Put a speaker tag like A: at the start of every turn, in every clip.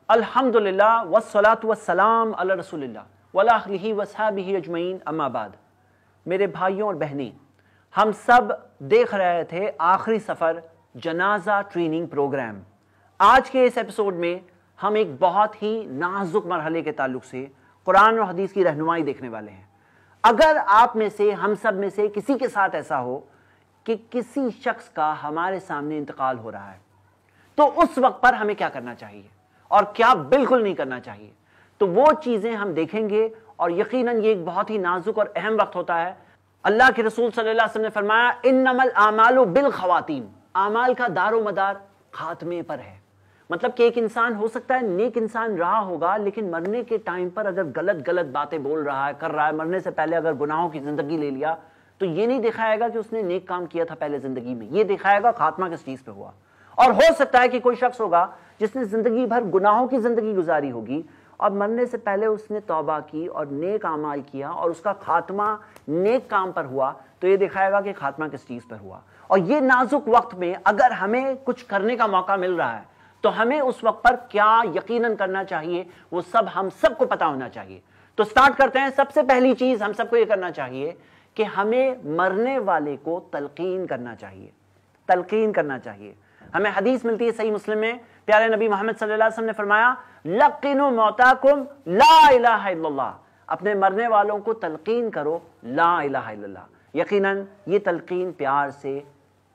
A: الحمدللہ والصلاۃ والسلام علی رسول اللہ وعلی آلہ وصحبہ اجمعین، اما بعد۔ میرے بھائیوں اور بہنیں، ہم سب دیکھ رہے تھے آخری سفر جنازہ ٹریننگ پروگرام۔ آج کے اس ایپیسوڈ میں ہم ایک بہت ہی نازک مرحلے کے تعلق سے قرآن اور حدیث کی رہنمائی دیکھنے والے ہیں۔ اگر آپ میں سے، ہم سب میں سے کسی کے ساتھ ایسا ہو کہ کسی شخص کا ہمارے سامنے انتقال ہو رہا ہے، تو اس وقت پر ہمیں کیا کرنا چاہیے اور کیا بالکل نہیں کرنا چاہیے، تو وہ چیزیں ہم دیکھیں گے۔ اور یقیناً یہ ایک بہت ہی نازک اور اہم وقت ہوتا ہے۔ اللہ کے رسول صلی اللہ علیہ وسلم نے فرمایا انما الاعمال بالخواتیم، اعمال کا دار و مدار خاتمے پر ہے۔ مطلب کہ ایک انسان ہو سکتا ہے نیک انسان رہا ہوگا، لیکن مرنے کے ٹائم پر اگر غلط باتیں بول رہا ہے، کر رہا ہے، مرنے سے پہلے اگر گناہوں کی زندگی لے لیا، تو یہ نہیں دکھائے گا کہ اس نے نیک کام کیا تھا پہلے زندگی میں، یہ دکھائے گا خاتمہ کس چیز پہ ہوا۔ اور ہو سکتا ہے کہ کوئی شخص ہوگا جس نے زندگی بھر گناہوں کی زندگی گزاری ہوگی اور مرنے سے پہلے اس نے توبہ کی اور نیک اعمال کیا اور اس کا خاتمہ نیک کام پر ہوا، تو یہ دکھائے گا کہ خاتمہ کس چیز پر ہوا۔ اور یہ نازک وقت میں اگر ہمیں کچھ کرنے کا موقع مل رہا ہے تو ہمیں اس وقت پر کیا یقیناً کرنا چاہیے، وہ سب ہم سب کو پتا ہونا چاہیے۔ تو سٹارٹ کرتے ہیں۔ سب سے پہلی چیز ہم سب کو یہ کرنا چاہیے کہ ہمیں مرنے والے کو تلقین کرنا چاہیے، تلقین کرنا چاہیے۔ ہمیں حدیث ملتی ہے صحیح مسلم میں، پیارے نبی محمد صلی اللہ علیہ وسلم نے فرمایا لقنوا موتاکم لا الہ الا اللہ، اپنے مرنے والوں کو تلقین کرو لا الہ الا اللہ۔ یقیناً یہ تلقین پیار سے،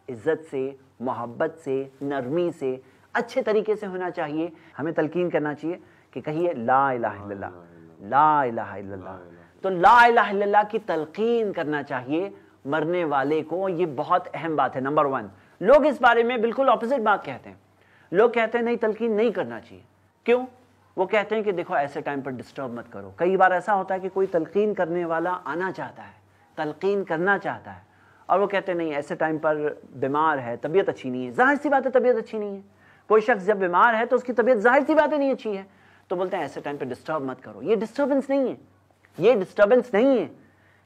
A: عزت سے، محبت سے، نرمی سے، اچھے طریقے سے ہونا چاہیے۔ ہمیں تلقین کرنا چاہیے کہ کہیے لا الہ الا اللہ، لا الہ الا اللہ۔ تو لا الہ الا اللہ کی تلقین کرنا چاہیے مرنے والے کو، یہ بہت اہم بات ہے۔ نمبر 1، لوگ اس بارے میں بالکل اپوزٹ بات کہتے ہیں۔ لوگ کہتے ہیں نہیں، تلقین نہیں کرنا چاہیے۔ کیوں؟ وہ کہتے ہیں کہ دیکھو ایسے ٹائم پر ڈسٹرب مت کرو۔ کئی بار ایسا ہوتا ہے کہ کوئی تلقین کرنے والا آنا چاہتا ہے، تلقین کرنا چاہتا ہے، اور وہ کہتے ہیں نہیں ایسے ٹائم پر بیمار ہے، طبیعت اچھی نہیں ہے۔ ظاہر سی بات ہے طبیعت اچھی نہیں ہے، کوئی شخص جب بیمار ہے تو اس کی طبیعت ظاہر سی بات ہے نہیں اچھی ہے، تو بولتے ہیں ایسے ٹائم پہ ڈسٹرب مت کرو۔ یہ ڈسٹربنس نہیں ہے، یہ ڈسٹربنس نہیں ہے،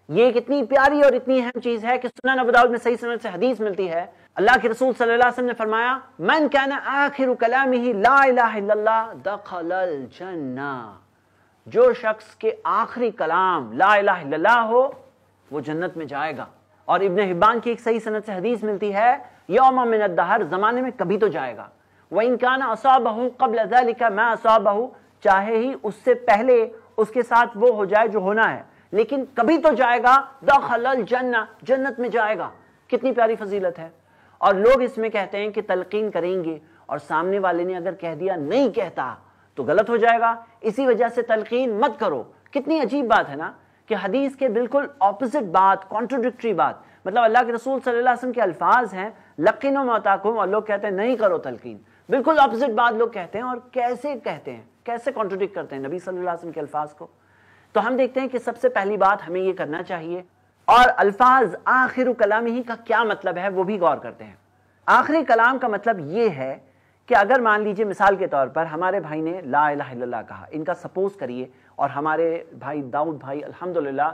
A: یہ ایک اتنی پیاری اور اتنی اہم چیز ہے کہ سنن ابو داؤد میں صحیح سند سے حدیث ملتی ہے۔ اللہ کے رسول صلی اللہ علیہ وسلم نے فرمایا من کان آخر کلامہ لا الہ الا اللہ دخل الجنہ، جو شخص کے آخری کلام لا الہ الا اللہ ہو وہ جنت میں جائے گا۔ اور ابن حبان کی ایک صحیح سند سے حدیث ملتی ہے یوم من الدہر، زمانے میں کبھی تو جائے گا۔ وَإِن كَانَ أَصَابَهُ قَبْلَ ذَلِكَ مَا أَصَابَهُ، چاہے ہی اس سے پہلے اس کے ساتھ وہ ہو جائے جو ہونا ہے، لیکن کبھی تو جائے گا۔ دخل الجنہ، جنت میں جائے گا۔ کتنی پیاری فضیلت ہے۔ اور لوگ اس میں کہتے ہیں کہ تلقین کریں گے اور سامنے والے نے اگر کہہ دیا نہیں کہتا تو غلط ہو جائے گا، اسی وجہ سے تلقین مت کرو۔ کتنی عجیب بات ہے نا کہ حدیث کے بالکل اپوزٹ بات، کانٹرڈکٹری بات، مطلب اللہ کے رسول صلی اللہ علیہ وسلم کے الفاظ ہیں لقنوا موتاکم، اور لوگ کہتے ہیں نہیں کرو تلقین۔ بالکل اپوزٹ بات لوگ کہتے ہیں، اور کیسے کہتے ہیں، کیسے کانٹرڈکٹ کرتے ہیں نبی صلی اللہ علیہ وسلم کے الفاظ کو۔ تو ہم دیکھتے ہیں کہ سب سے پہلی بات ہمیں یہ کرنا چاہیے، اور الفاظ آخر کلامہ کا کیا مطلب ہے وہ بھی غور کرتے ہیں۔ آخری کلام کا مطلب یہ ہے کہ اگر مان لیجئے مثال کے طور پر ہمارے بھائی نے لا الہ الا اللہ کہا، ان کا سپوز کریے، اور ہمارے بھائی داؤد بھائی الحمدللہ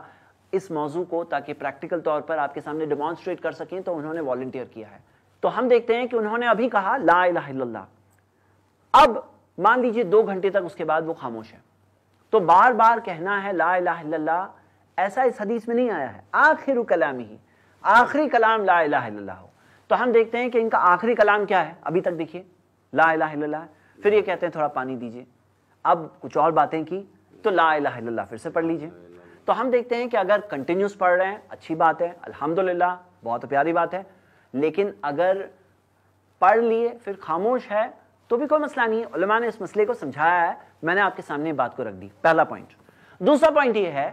A: اس موضوع کو تاکہ پریکٹیکل طور پر آپ کے سامنے ڈیمانسٹریٹ کر سکیں تو انہوں نے والنٹیئر کیا ہے۔ تو ہم دیکھتے ہیں کہ انہوں نے ابھی کہا لا الہ الا اللہ، اب مان لیجئے 2 گھنٹے تک اس کے بعد وہ خاموش ہے، تو بار بار کہنا ہے لا الہ الا اللہ، ایسا اس حدیث میں نہیں آیا ہے۔ آخر کلامہ، آخری کلام لا الہ الا اللہ ہو۔ تو ہم دیکھتے ہیں کہ ان کا آخری کلام کیا ہے، ابھی تک دیکھیے لا الہ الا اللہ، پھر یہ کہتے ہیں تھوڑا پانی دیجئے، اب کچھ اور باتیں کی تو لا الہ الا اللہ پھر سے پڑھ لیجئے۔ تو ہم دیکھتے ہیں کہ اگر کنٹینیوس پڑھ رہے ہیں اچھی بات ہے، الحمدللہ بہت پیاری بات ہے، لیکن اگر پڑھ لیے پھر خاموش ہے تو بھی کوئی مسئلہ نہیں ہے۔ علماء نے اس مسئلے کو سمجھایا ہے، میں نے آپ کے سامنے بات کو رکھ دی، پہلا پوائنٹ۔ دوسرا پوائنٹ یہ ہے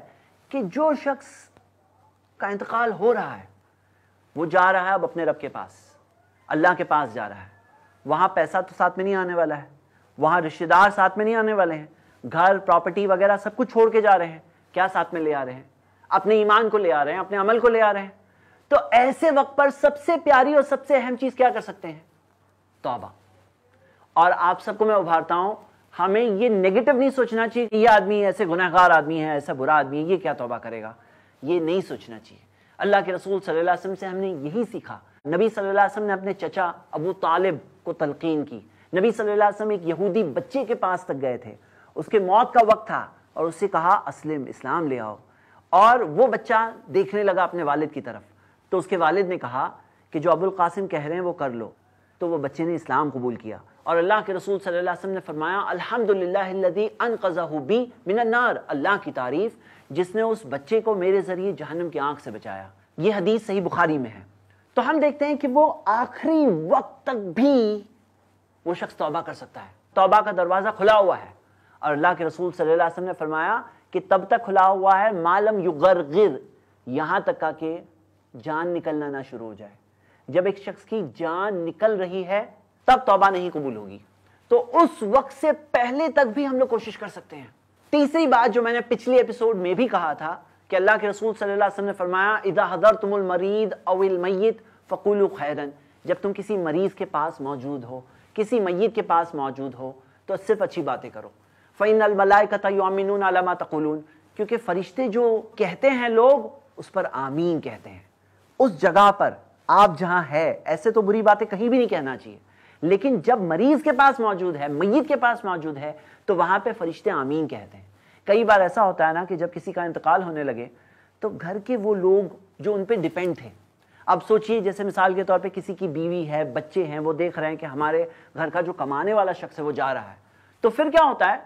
A: کہ جو شخص کا انتقال ہو رہا ہے وہ جا رہا ہے اب اپنے رب کے پاس، اللہ کے پاس جا رہا ہے۔ وہاں پیسہ تو ساتھ میں نہیں آنے والا ہے، وہاں رشتہ دار ساتھ میں نہیں آنے والے ہیں، گھر پراپرٹی وغیرہ سب کچھ چھوڑ کے جا رہے ہیں۔ کیا ساتھ میں لے آ رہے ہیں؟ اپنے ایمان کو لے آ رہے ہیں، اپنے عمل کو لے آ رہے ہیں۔ تو ایسے وقت پر سب سے پیاری اور سب سے اہم چیز کیا کر سکتے ہیں؟ توبہ۔ اور آپ سب کو میں ابھارتا ہوں، ہمیں یہ نیگیٹو نہیں سوچنا چاہیے کہ یہ آدمی ایسے گنہگار آدمی ہے، ایسا برا آدمی ہے، یہ کیا توبہ کرے گا، یہ نہیں سوچنا چاہیے۔ اللہ کے رسول صلی اللہ علیہ وسلم سے ہم نے یہی سیکھا۔ نبی صلی اللہ علیہ وسلم نے اپنے چچا ابو طالب کو تلقین کی نبی صلی اللہ علیہ وسلم ایک یہودی بچے کے پاس تک گئے تھے، اس کے موت کا وقت تھا، اور اس سے کہا اسلم، اسلام لے آؤ، اور وہ بچہ دیکھنے لگا اپنے والد کی طرف، تو اس کے والد نے کہا کہ جو ابو القاسم کہہ رہے ہیں وہ کر لو، تو وہ بچے نے اسلام قبول کیا، اور اللہ کے رسول صلی اللہ علیہ وسلم نے فرمایا الحمدللہ الذی انقذہ بی من النار، اللہ کی تعریف جس نے اس بچے کو میرے ذریعے جہنم کی آنکھ سے بچایا۔ یہ حدیث صحیح بخاری میں ہے۔ تو ہم دیکھتے ہیں کہ وہ آخری وقت تک بھی وہ شخص توبہ کر سکتا ہے، توبہ کا دروازہ کھلا ہوا ہے، اور اللہ کے رسول صلی اللہ علیہ وسلم نے فرمایا کہ تب تک کھلا ہوا ہے مالم یغرغر، یہاں تک کہ جان نکلنا نہ شروع ہو جائے۔ جب ایک شخص کی جان نکل رہی ہے تب توبہ نہیں قبول ہوگی، تو اس وقت سے پہلے تک بھی ہم لوگ کوشش کر سکتے ہیں۔ تیسری بات جو میں نے پچھلی ایپیسوڈ میں بھی کہا تھا کہ اللہ کے رسول صلی اللہ علیہ وسلم نے فرمایا اذا حضرتم المریض او المیت فقولوا خیرا، جب تم کسی مریض کے پاس موجود ہو، کسی میت کے پاس موجود ہو، تو صرف اچھی باتیں کرو۔ فإن الملائکۃ یؤمنون علی ما تقولون، کیونکہ فرشتے جو کہتے ہیں لوگ اس پر آمین کہتے ہیں۔ اس جگہ پر آپ جہاں ہے ایسے تو بری باتیں کہیں بھی نہیں کہنا چاہیے، لیکن جب مریض کے پاس موجود ہے، میت کے پاس موجود ہے، تو وہاں پہ فرشتے آمین کہتے ہیں۔ کئی بار ایسا ہوتا ہے نا کہ جب کسی کا انتقال ہونے لگے تو گھر کے وہ لوگ جو ان پہ ڈیپینڈ تھے، اب سوچئے جیسے مثال کے طور پہ کسی کی بیوی ہے، بچے ہیں، وہ دیکھ رہے ہیں کہ ہمارے گھر کا جو کمانے والا شخص ہے وہ جا رہا ہے، تو پھر کیا ہوتا ہے؟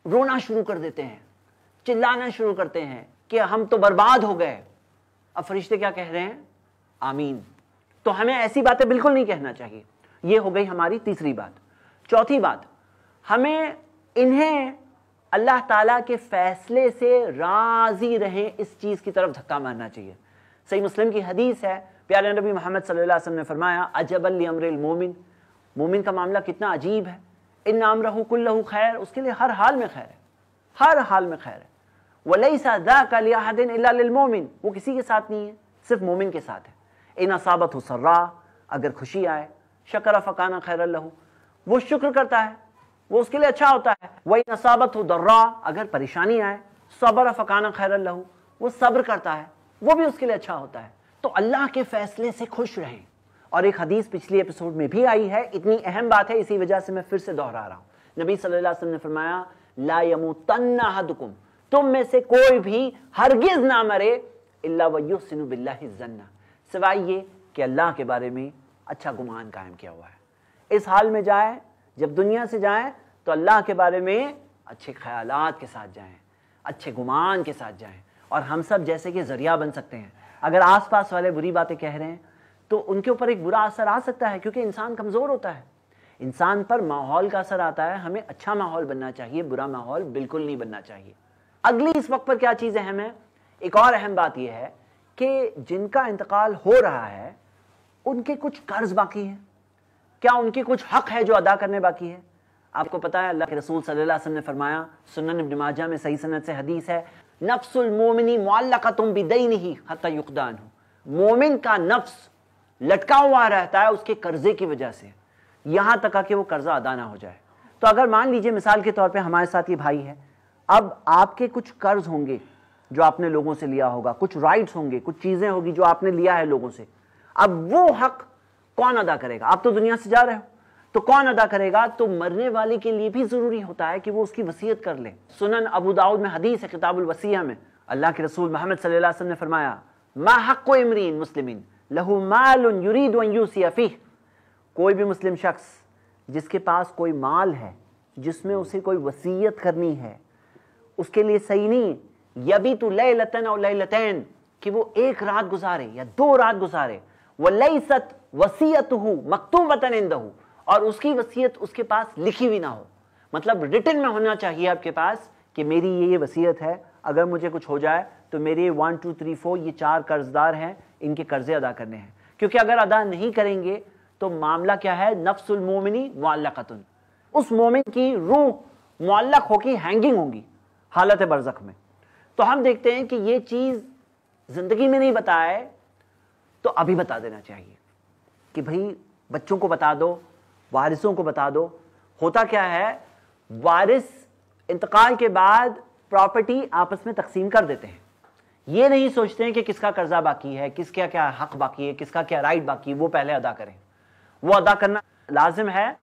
A: رونا شروع کر دیتے ہیں، چلانا شروع کرتے ہیں کہ ہم تو برباد ہو گئے۔ اب فرشتے کیا کہہ رہے ہیں؟ آمین۔ تو ہمیں ایسی باتیں بالکل نہیں کہنا چاہیے۔ یہ ہو گئی ہماری تیسری بات۔ چوتھی بات، ہمیں انہیں اللہ تعالیٰ کے فیصلے سے راضی رہیں اس چیز کی طرف دھکا مارنا چاہیے۔ صحیح مسلم کی حدیث ہے، پیارے نبی محمد صلی اللہ علیہ وسلم نے فرمایا عجبا لامر المومن، مومن کا معاملہ کتنا عجیب ہے، ان امرہ کلہ خیر، اس کے لیے ہر حال میں خیر ہے، ہر حال میں خیر ہے۔ ولیس ذاک لأحد الا للمؤمن، وہ کسی کے ساتھ نہیں ہے، صرف مومن کے ساتھ ہے۔ ان اصابتہ سراء، اگر خوشی آئے، شکر فکان خیر لہ، وہ شکر کرتا ہے، وہ اس کے لیے اچھا ہوتا ہے۔ وَإِنْ أَصَابَتْهُ ضَرَّاء، اگر پریشانی آئے، صبر فکان خیر لہ، وہ صبر کرتا ہے، وہ بھی اس کے لیے اچھا ہوتا ہے۔ تو اللہ کے فیصلے سے خوش رہیں۔ اور ایک حدیث پچھلی ایپیسوڈ میں بھی آئی ہے، اتنی اہم بات ہے اسی وجہ سے میں پھر سے دہرا رہا ہوں۔ نبی صلی اللہ علیہ وسلم نے فرمایا لا يموتن احدکم، تم میں سے کوئی بھی ہرگز نہ مرے الا ویحسن باللہ الظن، سوائے یہ کہ اللہ کے بارے میں اچھا گمان قائم کیا ہوا ہے۔ اس حال میں جائیں، جب دنیا سے جائیں تو اللہ کے بارے میں اچھے خیالات کے ساتھ جائیں، اچھے گمان کے ساتھ جائیں، اور ہم سب جیسے کہ ذریعہ بن سکتے ہیں۔ اگر آس پاس والے بری باتیں کہہ رہے ہیں تو ان کے اوپر ایک برا اثر آ سکتا ہے، کیونکہ انسان کمزور ہوتا ہے، انسان پر ماحول کا اثر آتا ہے۔ ہمیں اچھا ماحول بننا چاہیے، برا ماحول بالکل نہیں بننا چاہیے۔ اگلی اس وقت پر کیا چیز اہم ہے؟ ایک اور اہم بات یہ ہے کہ جن کا انتقال ہو رہا ہے ان کے کچھ قرض باقی ہیں، کیا ان کے کچھ حق ہے جو ادا کرنے باقی ہے؟ آپ کو پتا ہے اللہ کے رسول صلی اللہ علیہ وسلم نے فرمایا، سنن ابن ماجہ میں صحیح سند سے حدیث ہے، نفس المومن معلقۃ بدینہ حتی یقضی عنہ، مومن کا نفس لٹکا ہوا رہتا ہے اس کے قرضے کی وجہ سے، یہاں تک کہ وہ قرضہ ادا نہ ہو جائے۔ تو اگر مان لیجئے مثال کے طور پہ ہمارے ساتھ یہ بھائی ہے، اب آپ کے کچھ قرض ہوں گے جو آپ نے لوگوں سے لیا ہوگا، کچھ رائٹس ہوں گے، کچھ چیزیں ہوگی جو آپ نے لیا ہے لوگوں سے، اب وہ حق کون ادا کرے گا؟ آپ تو دنیا سے جا رہے ہو، تو کون ادا کرے گا؟ تو مرنے والے کے لیے بھی ضروری ہوتا ہے کہ وہ اس کی وصیت کر لے۔ سنن ابو داؤد میں حدیث ہے کتاب الوصیہ میں، اللہ کے رسول محمد صلی اللہ علیہ وسلم نے فرمایا ما حق امرئ مسلم لہ مال یرید ان یوصی فیہ، کوئی بھی مسلم شخص جس کے پاس کوئی مال ہے جس میں اسے کوئی وصیت کرنی ہے، اس کے لیے صحیح نہیں یبیت لیلۃ او لیلتین، کہ وہ ایک رات گزارے یا 2 رات گزارے، ولیست وصیتہ مکتوبۃ عندہ، اور اس کی وصیت اس کے پاس لکھی ہوئی نہ ہو، مطلب ریٹن میں ہونا چاہیے آپ کے پاس کہ میری یہ وصیت ہے، اگر مجھے کچھ ہو جائے تو میرے 1 2 3 4 یہ 4 قرض دار ہیں، ان کے قرضے ادا کرنے ہیں، کیونکہ اگر ادا نہیں کریں گے تو معاملہ کیا ہے؟ نفس المومنی معلقۃ، اس مومن کی روح معلق ہو کے ہینگنگ ہوگی حالت برزخ میں۔ تو ہم دیکھتے ہیں کہ یہ چیز زندگی میں نہیں بتائے تو ابھی بتا دینا چاہیے کہ بھئی بچوں کو بتا دو، وارثوں کو بتا دو۔ ہوتا کیا ہے، وارث انتقال کے بعد پراپرٹی آپس میں تقسیم کر دیتے ہیں، یہ نہیں سوچتے ہیں کہ کس کا قرضہ باقی ہے، کس کا کیا حق باقی ہے، کس کا کیا رائٹ باقی ہے، وہ پہلے ادا کریں۔ وہ ادا کرنا لازم ہے